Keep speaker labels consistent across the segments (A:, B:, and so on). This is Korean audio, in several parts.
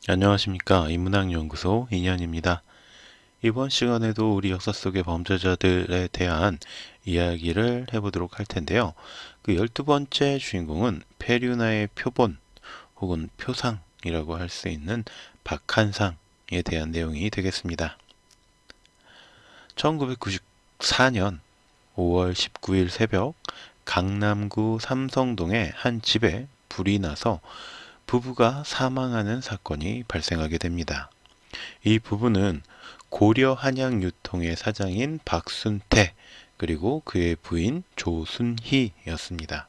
A: 안녕하십니까. 인문학연구소 인현입니다. 이번 시간에도 우리 역사 속의 범죄자들에 대한 이야기를 해보도록 할 텐데요. 그 12번째 주인공은 페류나의 표본 혹은 표상이라고 할 수 있는 박한상에 대한 내용이 되겠습니다. 1994년 5월 19일 새벽 강남구 삼성동의 한 집에 불이 나서 부부가 사망하는 사건이 발생하게 됩니다. 이 부부는 고려 한양유통의 사장인 박순태 그리고 그의 부인 조순희였습니다.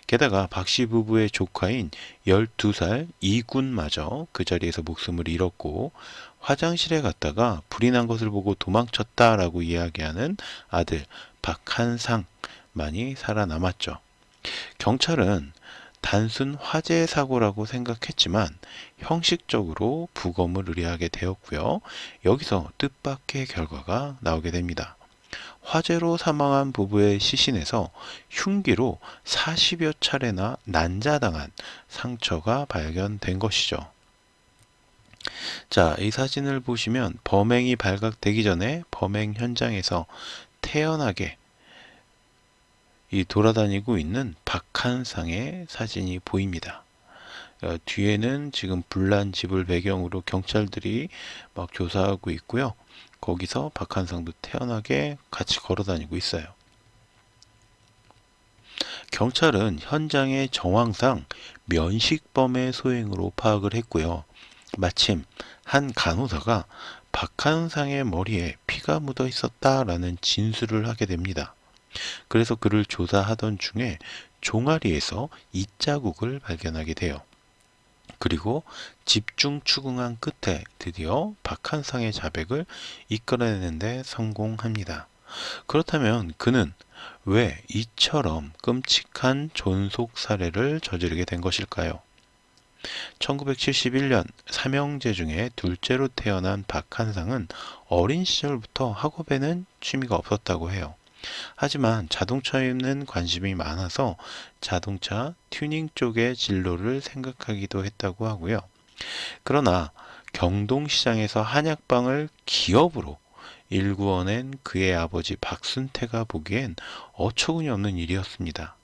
A: 게다가 박씨 부부의 조카인 12살 이군마저 그 자리에서 목숨을 잃었고 화장실에 갔다가 불이 난 것을 보고 도망쳤다라고 이야기하는 아들 박한상만이 살아남았죠. 경찰은 단순 화재 사고라고 생각했지만 형식적으로 부검을 의뢰하게 되었고요. 여기서 뜻밖의 결과가 나오게 됩니다. 화재로 사망한 부부의 시신에서 흉기로 40여 차례나 난자당한 상처가 발견된 것이죠. 자, 이 사진을 보시면 범행이 발각되기 전에 범행 현장에서 태연하게 이 돌아다니고 있는 박한상의 사진이 보입니다. 뒤에는 지금 불난 집을 배경으로 경찰들이 막 조사하고 있고요. 거기서 박한상도 태연하게 같이 걸어 다니고 있어요. 경찰은 현장의 정황상 면식범의 소행으로 파악을 했고요. 마침 한 간호사가 박한상의 머리에 피가 묻어 있었다라는 진술을 하게 됩니다. 그래서 그를 조사하던 중에 종아리에서 이자국을 발견하게 돼요. 그리고 집중 추궁한 끝에 드디어 박한상의 자백을 이끌어내는데 성공합니다. 그렇다면 그는 왜 이처럼 끔찍한 존속 살해를 저지르게 된 것일까요? 1971년 삼형제 중에 둘째로 태어난 박한상은 어린 시절부터 학업에는 취미가 없었다고 해요. 하지만 자동차에는 관심이 많아서 자동차 튜닝 쪽의 진로를 생각하기도 했다고 하고요. 그러나 경동시장에서 한약방을 기업으로 일구어낸 그의 아버지 박순태가 보기엔 어처구니 없는 일이었습니다.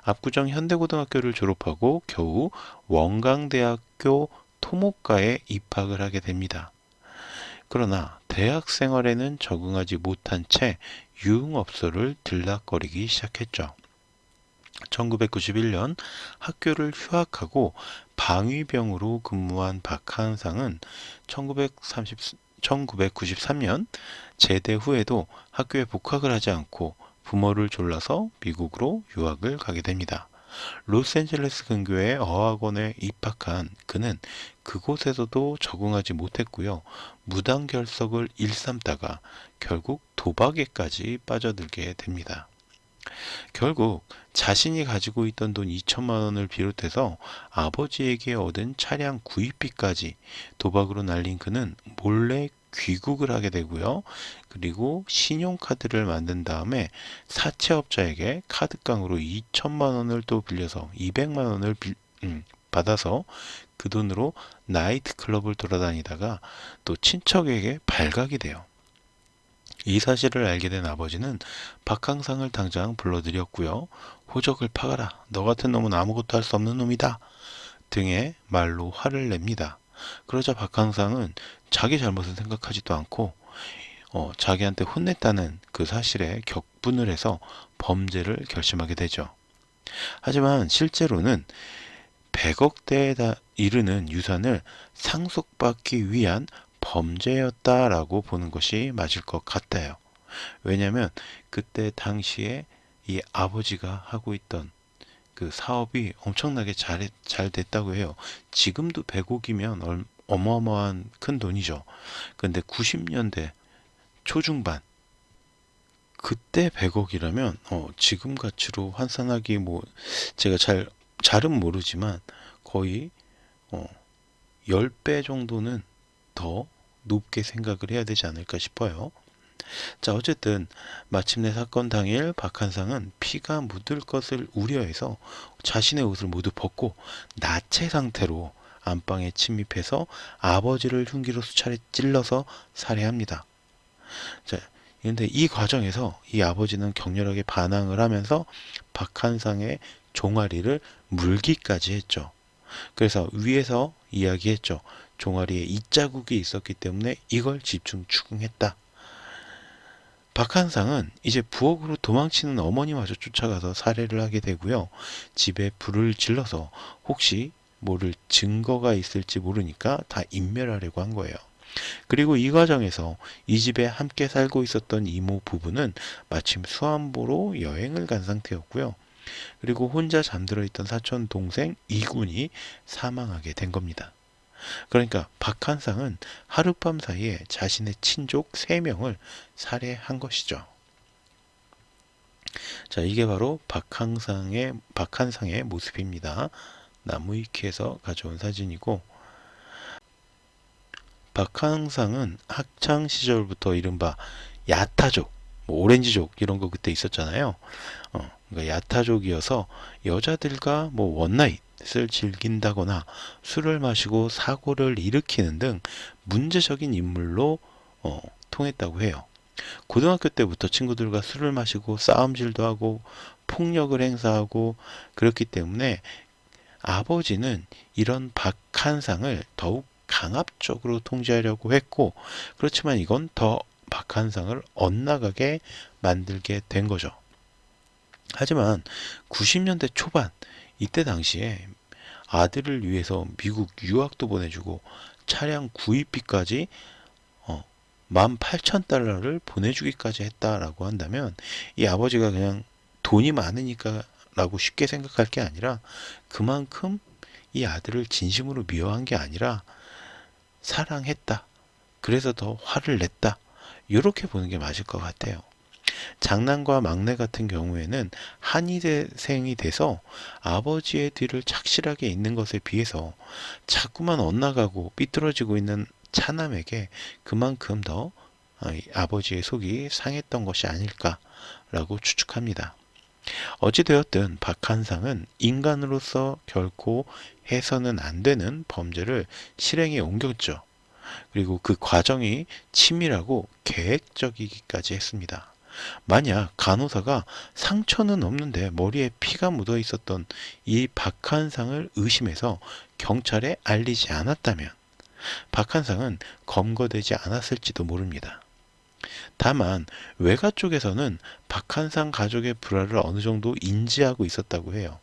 A: 압구정 현대고등학교를 졸업하고 겨우 원광대학교 토목과에 입학을 하게 됩니다. 그러나 대학 생활에는 적응하지 못한 채 유흥업소를 들락거리기 시작했죠. 1991년 학교를 휴학하고 방위병으로 근무한 박한상은 1993년 제대 후에도 학교에 복학을 하지 않고 부모를 졸라서 미국으로 유학을 가게 됩니다. 로스앤젤레스 근교의 어학원에 입학한 그는 그곳에서도 적응하지 못했고요. 무단결석을 일삼다가 결국 도박에까지 빠져들게 됩니다. 결국 자신이 가지고 있던 돈 2천만 원을 비롯해서 아버지에게 얻은 차량 구입비까지 도박으로 날린 그는 몰래 귀국을 하게 되고요. 그리고 신용카드를 만든 다음에 사채업자에게 카드깡으로 2천만 원을 또 빌려서 200만 원을 받아서 그 돈으로 나이트클럽을 돌아다니다가 또 친척에게 발각이 돼요. 이 사실을 알게 된 아버지는 박항상을 당장 불러들였고요. 호적을 파가라. 너 같은 놈은 아무것도 할 수 없는 놈이다. 등의 말로 화를 냅니다. 그러자 박항상은 자기 잘못은 생각하지도 않고 자기한테 혼냈다는 그 사실에 격분을 해서 범죄를 결심하게 되죠. 하지만 실제로는 100억대에 이르는 유산을 상속받기 위한 범죄였다라고 보는 것이 맞을 것 같아요. 왜냐하면 그때 당시에 이 아버지가 하고 있던 그 사업이 엄청나게 잘 됐다고 해요. 지금도 100억이면 어마어마한 큰 돈이죠. 근데 90년대 초중반 그때 100억이라면 지금 가치로 환산하기 뭐 제가 잘은 모르지만 거의 10배 정도는 더 높게 생각을 해야 되지 않을까 싶어요. 자, 어쨌든 마침내 사건 당일 박한상은 피가 묻을 것을 우려해서 자신의 옷을 모두 벗고 나체 상태로 안방에 침입해서 아버지를 흉기로 수차례 찔러서 살해합니다. 자, 그런데 이 과정에서 이 아버지는 격렬하게 반항을 하면서 박한상의 종아리를 물기까지 했죠. 그래서 위에서 이야기했죠. 종아리에 이자국이 있었기 때문에 이걸 집중 추궁했다. 박한상은 이제 부엌으로 도망치는 어머니마저 쫓아가서 살해를 하게 되고요. 집에 불을 질러서 혹시 모를 증거가 있을지 모르니까 다 인멸하려고 한 거예요. 그리고 이 과정에서 이 집에 함께 살고 있었던 이모 부부는 마침 수안보로 여행을 간 상태였고요. 그리고 혼자 잠들어 있던 사촌 동생 이군이 사망하게 된 겁니다. 그러니까 박한상은 하룻밤 사이에 자신의 친족 3명을 살해한 것이죠. 자, 이게 바로 박한상의 모습입니다. 나무위키에서 가져온 사진이고, 박한상은 학창 시절부터 이른바 야타족, 뭐 오렌지족 이런 거 그때 있었잖아요. 그러니까 야타족이어서 여자들과 뭐 원나잇을 즐긴다거나 술을 마시고 사고를 일으키는 등 문제적인 인물로 통했다고 해요. 고등학교 때부터 친구들과 술을 마시고 싸움질도 하고 폭력을 행사하고 그렇기 때문에 아버지는 이런 박한상을 더욱 강압적으로 통제하려고 했고, 그렇지만 이건 더 박한상을 엇나가게 만들게 된 거죠. 하지만 90년대 초반, 이때 당시에 아들을 위해서 미국 유학도 보내주고 차량 구입비까지 18,000달러를 보내주기까지 했다라고 한다면, 이 아버지가 그냥 돈이 많으니까 라고 쉽게 생각할 게 아니라 그만큼 이 아들을 진심으로 미워한 게 아니라 사랑했다. 그래서 더 화를 냈다. 이렇게 보는 게 맞을 것 같아요. 장남과 막내 같은 경우에는 한의대생이 돼서 아버지의 뒤를 착실하게 잇는 것에 비해서 자꾸만 엇나가고 삐뚤어지고 있는 차남에게 그만큼 더 아버지의 속이 상했던 것이 아닐까라고 추측합니다. 어찌되었든 박한상은 인간으로서 결코 해서는 안 되는 범죄를 실행에 옮겼죠. 그리고 그 과정이 치밀하고 계획적이기까지 했습니다. 만약 간호사가 상처는 없는데 머리에 피가 묻어 있었던 이 박한상을 의심해서 경찰에 알리지 않았다면 박한상은 검거되지 않았을지도 모릅니다. 다만 외가 쪽에서는 박한상 가족의 불화를 어느 정도 인지하고 있었다고 해요.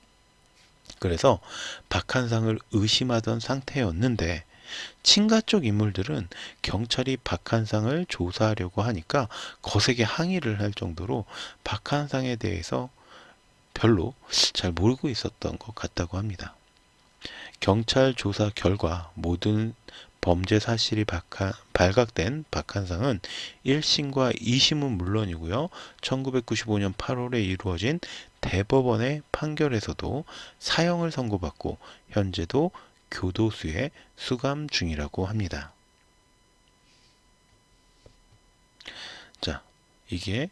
A: 그래서 박한상을 의심하던 상태였는데 친가 쪽 인물들은 경찰이 박한상을 조사하려고 하니까 거세게 항의를 할 정도로 박한상에 대해서 별로 잘 모르고 있었던 것 같다고 합니다. 경찰 조사 결과 모든 범죄 사실이 발각된 박한상은 1심과 2심은 물론이고요. 1995년 8월에 이루어진 대법원의 판결에서도 사형을 선고받고 현재도 교도소에 수감 중이라고 합니다. 자, 이게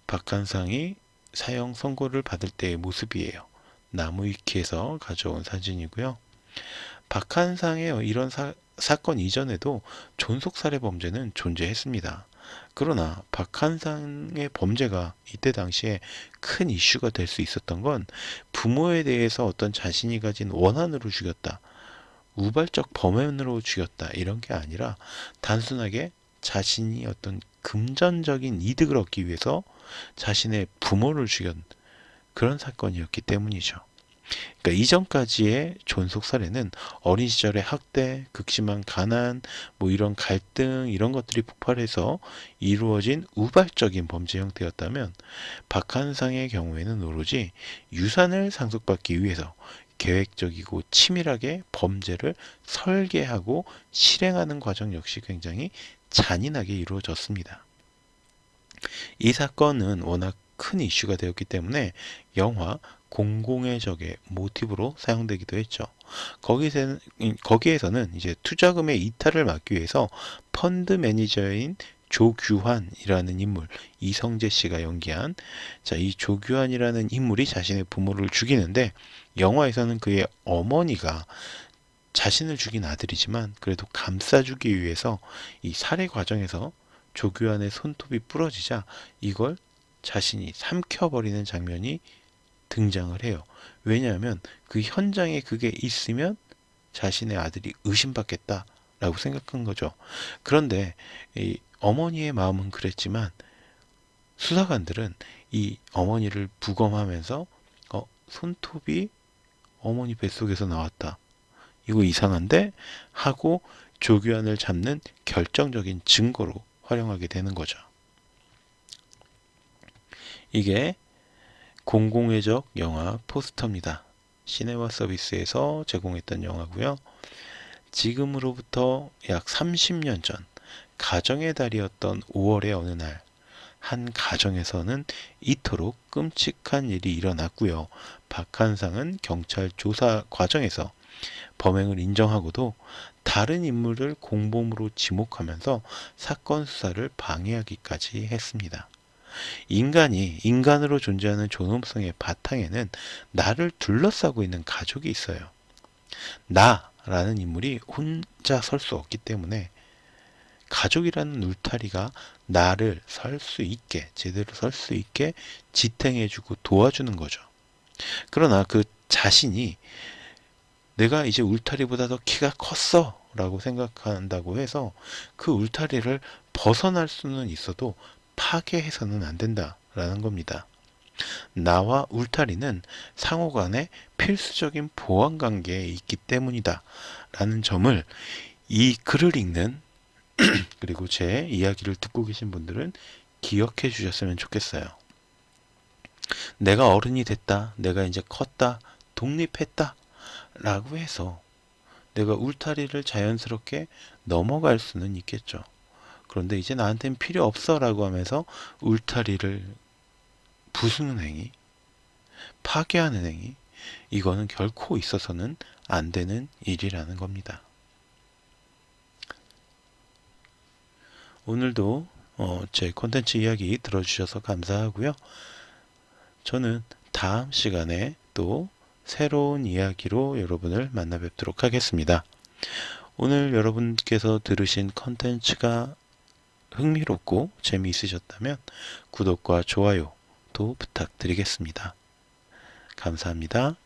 A: 박한상이 사형 선고를 받을 때의 모습이에요. 나무위키에서 가져온 사진이고요. 박한상의 이런 사건 이전에도 존속살해 범죄는 존재했습니다. 그러나 박한상의 범죄가 이때 당시에 큰 이슈가 될 수 있었던 건 부모에 대해서 어떤 자신이 가진 원한으로 죽였다, 우발적 범행으로 죽였다 이런 게 아니라 단순하게 자신이 어떤 금전적인 이득을 얻기 위해서 자신의 부모를 죽였 그런 사건이었기 때문이죠. 그러니까 이전까지의 존속살해는 어린 시절의 학대, 극심한 가난, 뭐 이런 갈등 이런 것들이 폭발해서 이루어진 우발적인 범죄 형태였다면 박한상의 경우에는 오로지 유산을 상속받기 위해서 계획적이고 치밀하게 범죄를 설계하고 실행하는 과정 역시 굉장히 잔인하게 이루어졌습니다. 이 사건은 워낙 큰 이슈가 되었기 때문에 영화 공공의 적의 모티브로 사용되기도 했죠. 거기에서는 이제 투자금의 이탈을 막기 위해서 펀드 매니저인 조규환이라는 인물, 이성재 씨가 연기한 이 조규환이라는 인물이 자신의 부모를 죽이는데 영화에서는 그의 어머니가 자신을 죽인 아들이지만 그래도 감싸주기 위해서 이 살해 과정에서 조규환의 손톱이 부러지자 이걸 자신이 삼켜버리는 장면이 등장을 해요. 왜냐하면 그 현장에 그게 있으면 자신의 아들이 의심받겠다라고 생각한 거죠. 그런데 이 어머니의 마음은 그랬지만 수사관들은 이 어머니를 부검하면서 손톱이 어머니 뱃속에서 나왔다. 이거 이상한데? 하고 조규환을 잡는 결정적인 증거로 활용하게 되는 거죠. 이게 공공의적 영화 포스터입니다. 시네마 서비스에서 제공했던 영화고요. 지금으로부터 약 30년 전 가정의 달이었던 5월의 어느 날 한 가정에서는 이토록 끔찍한 일이 일어났고요. 박한상은 경찰 조사 과정에서 범행을 인정하고도 다른 인물을 공범으로 지목하면서 사건 수사를 방해하기까지 했습니다. 인간이 인간으로 존재하는 존엄성의 바탕에는 나를 둘러싸고 있는 가족이 있어요. 나라는 인물이 혼자 설 수 없기 때문에 가족이라는 울타리가 나를 설 수 있게, 제대로 설 수 있게 지탱해주고 도와주는 거죠. 그러나 그 자신이 내가 이제 울타리보다 더 키가 컸어 라고 생각한다고 해서 그 울타리를 벗어날 수는 있어도 파괴해서는 안 된다라는 겁니다. 나와 울타리는 상호 간에 필수적인 보완 관계에 있기 때문이다 라는 점을 이 글을 읽는 그리고 제 이야기를 듣고 계신 분들은 기억해 주셨으면 좋겠어요. 내가 어른이 됐다, 내가 이제 컸다, 독립했다 라고 해서 내가 울타리를 자연스럽게 넘어갈 수는 있겠죠. 그런데 이제 나한테는 필요 없어 라고 하면서 울타리를 부수는 행위, 파괴하는 행위, 이거는 결코 있어서는 안 되는 일이라는 겁니다. 오늘도 제 콘텐츠 이야기 들어주셔서 감사하고요. 저는 다음 시간에 또 새로운 이야기로 여러분을 만나 뵙도록 하겠습니다. 오늘 여러분께서 들으신 콘텐츠가 흥미롭고 재미있으셨다면 구독과 좋아요도 부탁드리겠습니다. 감사합니다.